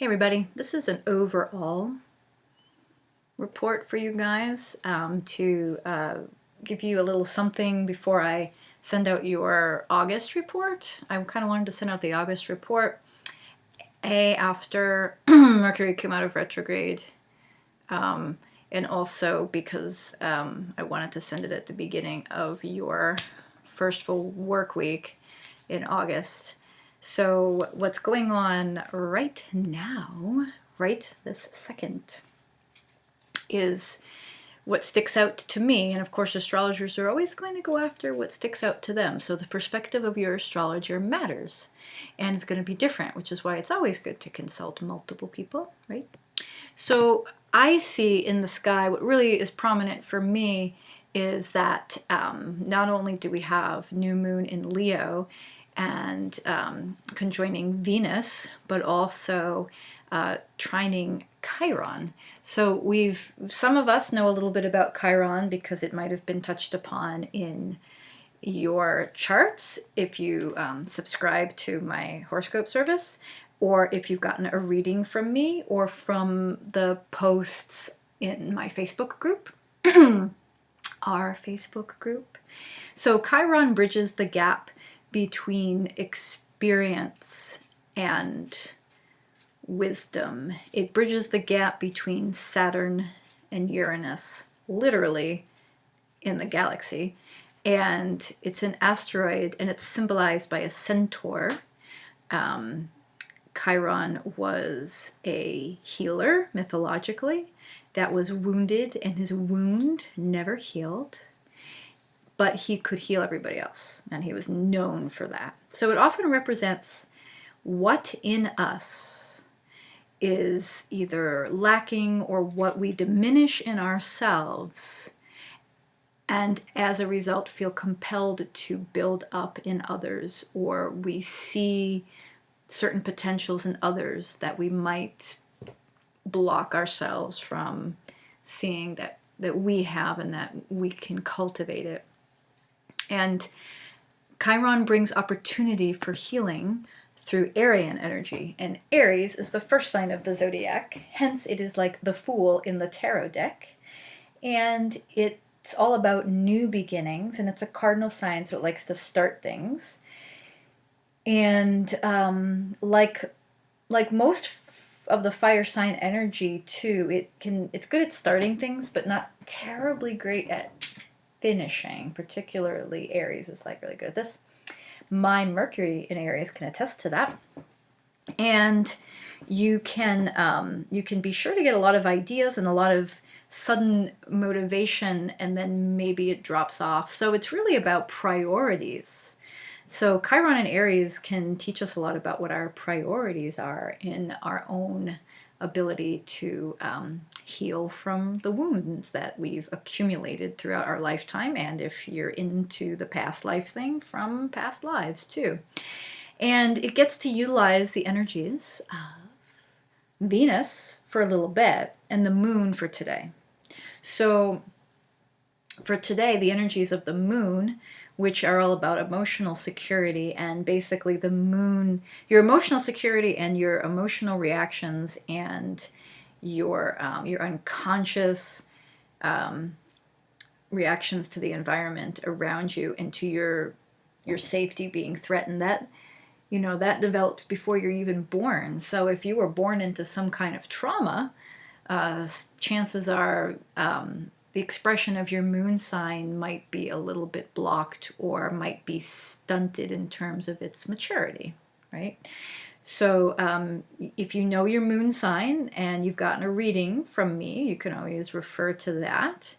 Hey everybody, this is an overall report for you guys to give you a little something before I send out your August report. I kind of wanted to send out the August report after Mercury came out of retrograde, and also because I wanted to send it at the beginning of your first full work week in August. So what's going on right now, right this second, is what sticks out to me. And of course, astrologers are always going to go after what sticks out to them. So the perspective of your astrologer matters and it's going to be different, which is why it's always good to consult multiple people, right? So I see in the sky, what really is prominent for me is that not only do we have new moon in Leo and conjoining Venus, but also trining Chiron. So some of us know a little bit about Chiron because it might have been touched upon in your charts if you subscribe to my horoscope service, or if you've gotten a reading from me, or from the posts in my Facebook group, our Facebook group. So Chiron bridges the gap between experience and wisdom. It bridges the gap between Saturn and Uranus, literally in the galaxy. And it's an asteroid, and it's symbolized by a centaur. Chiron was a healer, mythologically, that was wounded, and his wound never healed. But he could heal everybody else, and he was known for that. So it often represents what in us is either lacking or what we diminish in ourselves, and as a result feel compelled to build up in others, or we see certain potentials in others that we might block ourselves from seeing that we have, and that we can cultivate it. And Chiron brings opportunity for healing through Aryan energy. And Aries is the first sign of the zodiac, hence it is like the Fool in the tarot deck. And it's all about new beginnings, and it's a cardinal sign, so it likes to start things. And like most of the fire sign energy too, it's good at starting things, but not terribly great at finishing. Particularly Aries is like really good at this. My Mercury in Aries can attest to that. And you can be sure to get a lot of ideas and a lot of sudden motivation, and then maybe it drops off. So it's really about priorities. So Chiron and Aries can teach us a lot about what our priorities are in our own ability to heal from the wounds that we've accumulated throughout our lifetime, and if you're into the past life thing, from past lives too. And it gets to utilize the energies of Venus for a little bit and the moon for today. So for today, the energies of the moon, which are all about emotional security, and basically the moon, your emotional security and your emotional reactions and your unconscious reactions to the environment around you and to your safety being threatened. That develops before you're even born. So if you were born into some kind of trauma, chances are the expression of your moon sign might be a little bit blocked, or might be stunted in terms of its maturity, right? So if you know your moon sign and you've gotten a reading from me, you can always refer to that,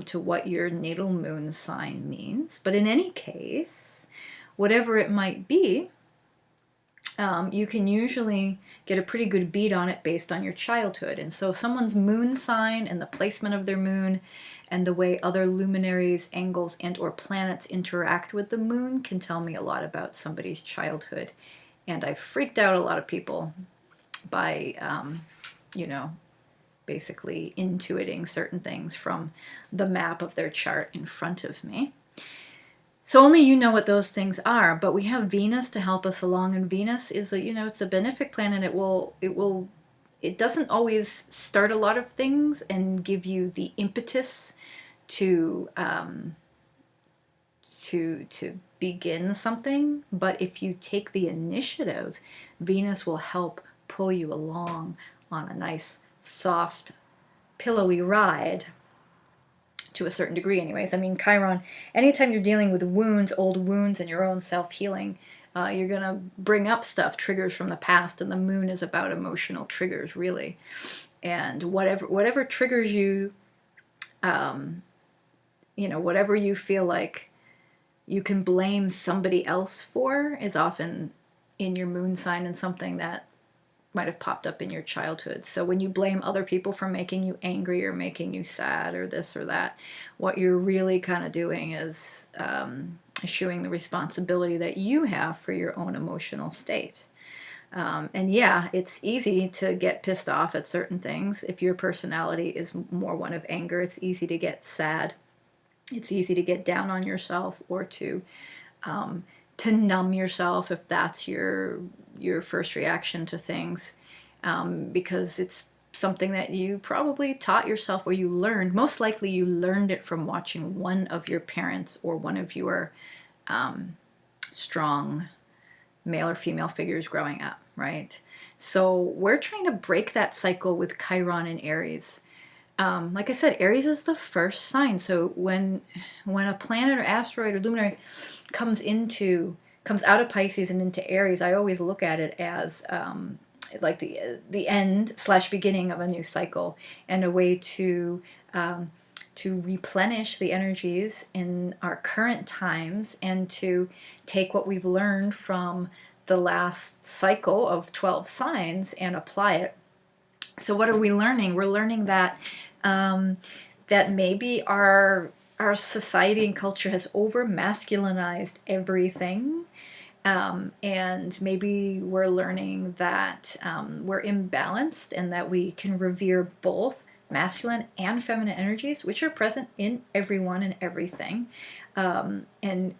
to what your natal moon sign means. But in any case, whatever it might be, you can usually get a pretty good beat on it based on your childhood. And so someone's moon sign and the placement of their moon and the way other luminaries, angles, and or planets interact with the moon can tell me a lot about somebody's childhood. And I've freaked out a lot of people by, basically intuiting certain things from the map of their chart in front of me. So only you know what those things are, but we have Venus to help us along, and Venus is it's a benefic planet. It doesn't always start a lot of things and give you the impetus to to begin something, but if you take the initiative, Venus will help pull you along on a nice, soft, pillowy ride to a certain degree, anyways. I mean, Chiron, anytime you're dealing with wounds, old wounds, and your own self healing, you're going to bring up stuff, triggers from the past, and the moon is about emotional triggers, really. And whatever triggers you, whatever you feel like you can blame somebody else for is often in your moon sign and something that might have popped up in your childhood. So when you blame other people for making you angry or making you sad or this or that, what you're really kind of doing is eschewing the responsibility that you have for your own emotional state. And yeah, it's easy to get pissed off at certain things. If your personality is more one of anger, it's easy to get sad. It's easy to get down on yourself, or to numb yourself if that's your first reaction to things, because it's something that you probably taught yourself or you learned. Most likely, you learned it from watching one of your parents or one of your strong male or female figures growing up, right? So we're trying to break that cycle with Chiron and Aries. Like I said, Aries is the first sign. So when a planet or asteroid or luminary comes out of Pisces and into Aries, I always look at it as like the end slash beginning of a new cycle, and a way to replenish the energies in our current times, and to take what we've learned from the last cycle of 12 signs and apply it. So what are we learning? We're learning that that maybe our society and culture has over masculinized everything, and maybe we're learning that we're imbalanced, and that we can revere both masculine and feminine energies, which are present in everyone and everything, and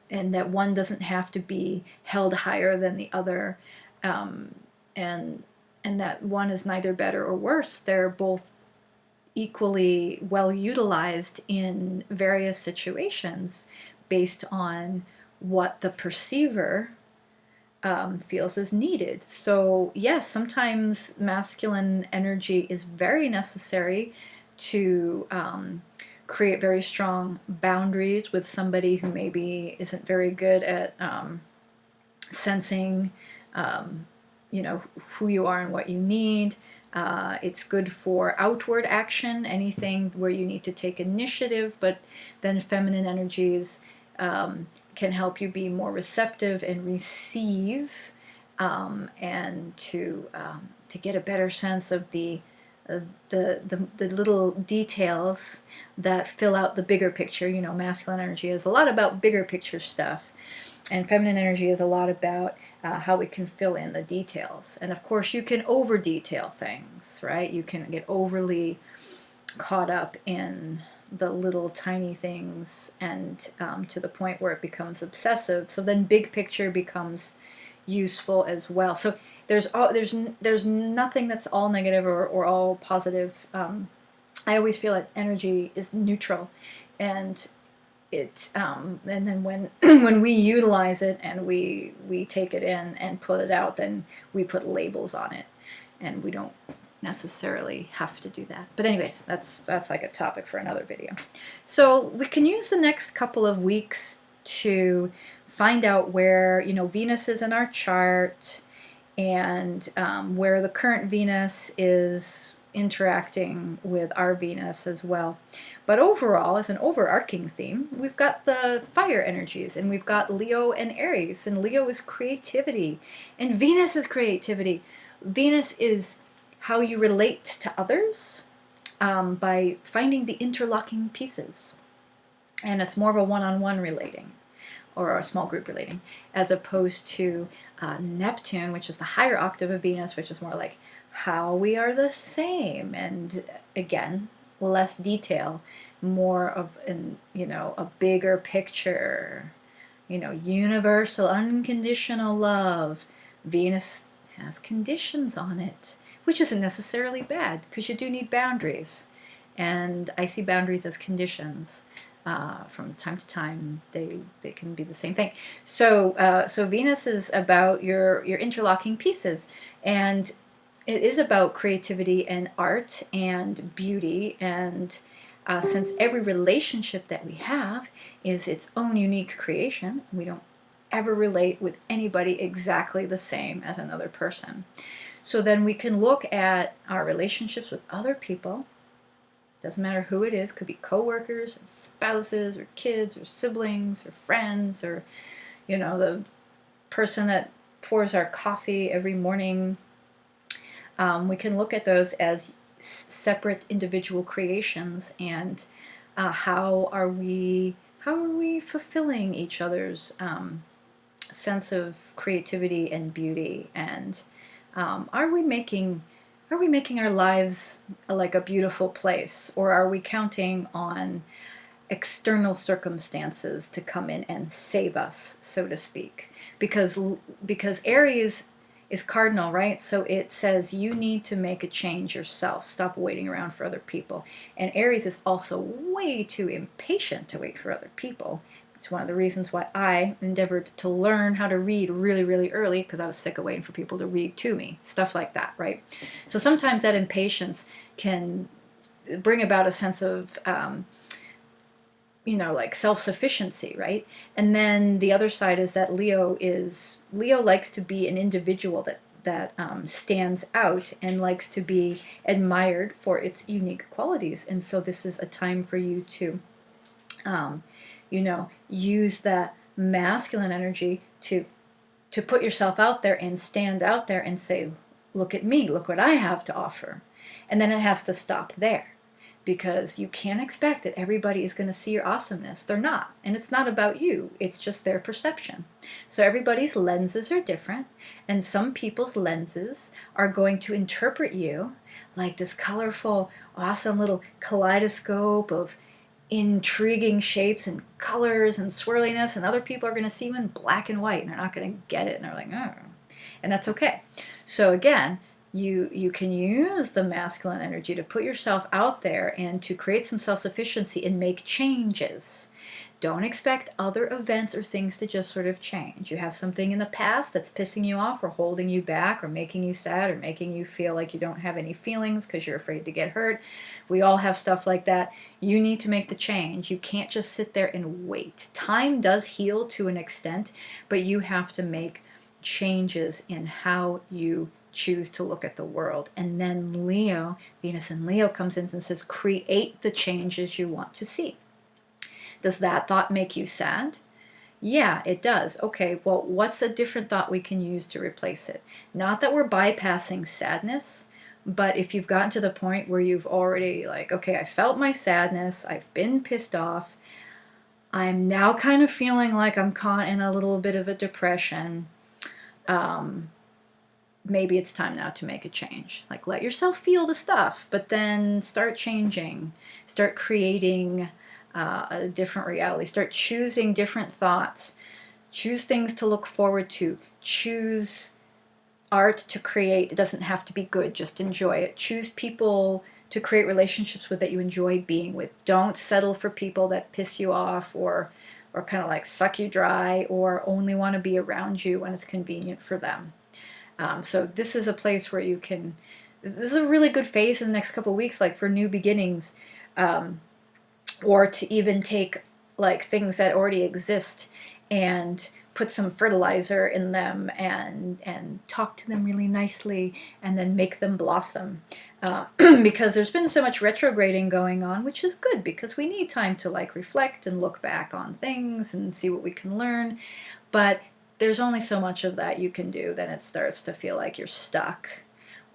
that one doesn't have to be held higher than the other, and that one is neither better or worse. They're both equally well utilized in various situations based on what the perceiver feels is needed. So, yes, sometimes masculine energy is very necessary to create very strong boundaries with somebody who maybe isn't very good at sensing, who you are and what you need. It's good for outward action, anything where you need to take initiative, but then feminine energies can help you be more receptive and receive, and to get a better sense of the little details that fill out the bigger picture. Masculine energy is a lot about bigger picture stuff, and feminine energy is a lot about how we can fill in the details. And of course, you can over detail things, right? You can get overly caught up in the little tiny things, and to the point where it becomes obsessive. So then big picture becomes useful as well. So there's nothing that's all negative or all positive. I always feel that energy is neutral, and and then when when we utilize it and we take it in and put it out, then we put labels on it, and we don't necessarily have to do that. But anyways, that's like a topic for another video. So we can use the next couple of weeks to find out where Venus is in our chart, and where the current Venus is interacting with our Venus as well. But overall, as an overarching theme, we've got the fire energies, and we've got Leo and Aries, and Leo is creativity, and Venus is creativity. Venus is how you relate to others, by finding the interlocking pieces, and it's more of a one-on-one relating, or a small group relating, as opposed to Neptune, which is the higher octave of Venus, which is more like how we are the same, and again, less detail, more of a bigger picture universal, unconditional love. Venus has conditions on it, which isn't necessarily bad because you do need boundaries. And I see boundaries as conditions. From time to time, they can be the same thing. So Venus is about your interlocking pieces, and it is about creativity and art and beauty. And since every relationship that we have is its own unique creation, we don't ever relate with anybody exactly the same as another person. So then we can look at our relationships with other people. Doesn't matter who it is, could be coworkers, spouses, or kids, or siblings, or friends, or the person that pours our coffee every morning. We can look at those as separate individual creations, and how are we fulfilling each other's sense of creativity and beauty, and are we making our lives like a beautiful place, or are we counting on external circumstances to come in and save us, so to speak? Because Aries is cardinal, right? So it says you need to make a change yourself. Stop waiting around for other people. And Aries is also way too impatient to wait for other people. It's one of the reasons why I endeavored to learn how to read really, really early, because I was sick of waiting for people to read to me. Stuff like that, right? So sometimes that impatience can bring about a sense of like self-sufficiency, right? And then the other side is that Leo likes to be an individual that stands out and likes to be admired for its unique qualities. And so this is a time for you to use that masculine energy to put yourself out there and stand out there and say, look at me, look what I have to offer. And then it has to stop there, because you can't expect that everybody is going to see your awesomeness. They're not. And it's not about you. It's just their perception. So everybody's lenses are different. And some people's lenses are going to interpret you like this colorful, awesome little kaleidoscope of intriguing shapes and colors and swirliness. And other people are going to see you in black and white, and they're not going to get it. And they're like, oh. And that's okay. So again, you can use the masculine energy to put yourself out there and to create some self-sufficiency and make changes. Don't expect other events or things to just sort of change. You have something in the past that's pissing you off or holding you back or making you sad or making you feel like you don't have any feelings because you're afraid to get hurt. We all have stuff like that. You need to make the change. You can't just sit there and wait. Time does heal to an extent, but you have to make changes in how you choose to look at the world. And then Leo, Venus in Leo comes in and says, create the changes you want to see. Does that thought make you sad? Yeah, it does. Okay, well, what's a different thought we can use to replace it? Not that we're bypassing sadness, but if you've gotten to the point where you've already okay, I felt my sadness, I've been pissed off, I'm now kind of feeling like I'm caught in a little bit of a depression. Maybe it's time now to make a change. Let yourself feel the stuff, but then start changing. Start creating a different reality. Start choosing different thoughts. Choose things to look forward to. Choose art to create. It doesn't have to be good, just enjoy it. Choose people to create relationships with that you enjoy being with. Don't settle for people that piss you off or kind of suck you dry or only want to be around you when it's convenient for them. So this is a place where this is a really good phase in the next couple of weeks, for new beginnings, or to even take things that already exist and put some fertilizer in them and talk to them really nicely and then make them blossom. Because there's been so much retrograding going on, which is good because we need time to reflect and look back on things and see what we can learn. But there's only so much of that you can do. Then it starts to feel like you're stuck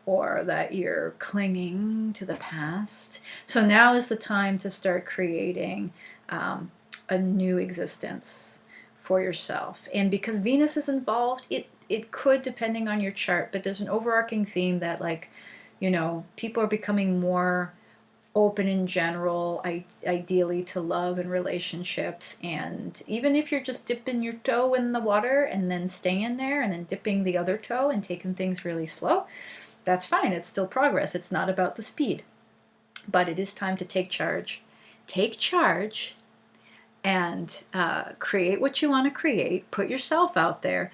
or that you're clinging to the past. So now is the time to start creating a new existence for yourself. And because Venus is involved, it could, depending on your chart, but there's an overarching theme that people are becoming more open in general, ideally to love and relationships. And even if you're just dipping your toe in the water and then staying there and then dipping the other toe and taking things really slow, that's fine. It's still progress. It's not about the speed. But it is time to take charge. Take charge and create what you want to create. Put yourself out there.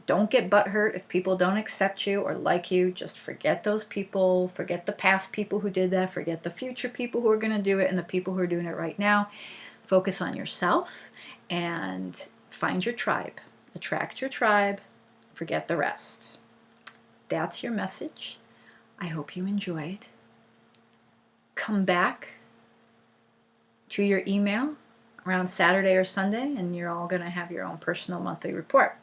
Don't get butthurt if people don't accept you or like you. Just forget those people. Forget the past people who did that. Forget the future people who are going to do it and the people who are doing it right now. Focus on yourself and find your tribe. Attract your tribe. Forget the rest. That's your message. I hope you enjoyed. Come back to your email around Saturday or Sunday, and you're all going to have your own personal monthly report.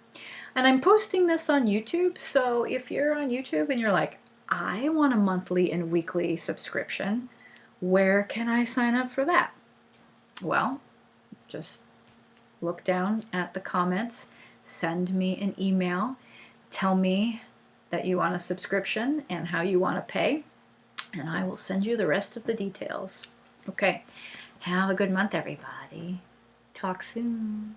And I'm posting this on YouTube, so if you're on YouTube and you're like, I want a monthly and weekly subscription, where can I sign up for that? Well, just look down at the comments, send me an email, tell me that you want a subscription and how you want to pay, and I will send you the rest of the details. Okay, have a good month, everybody. Talk soon.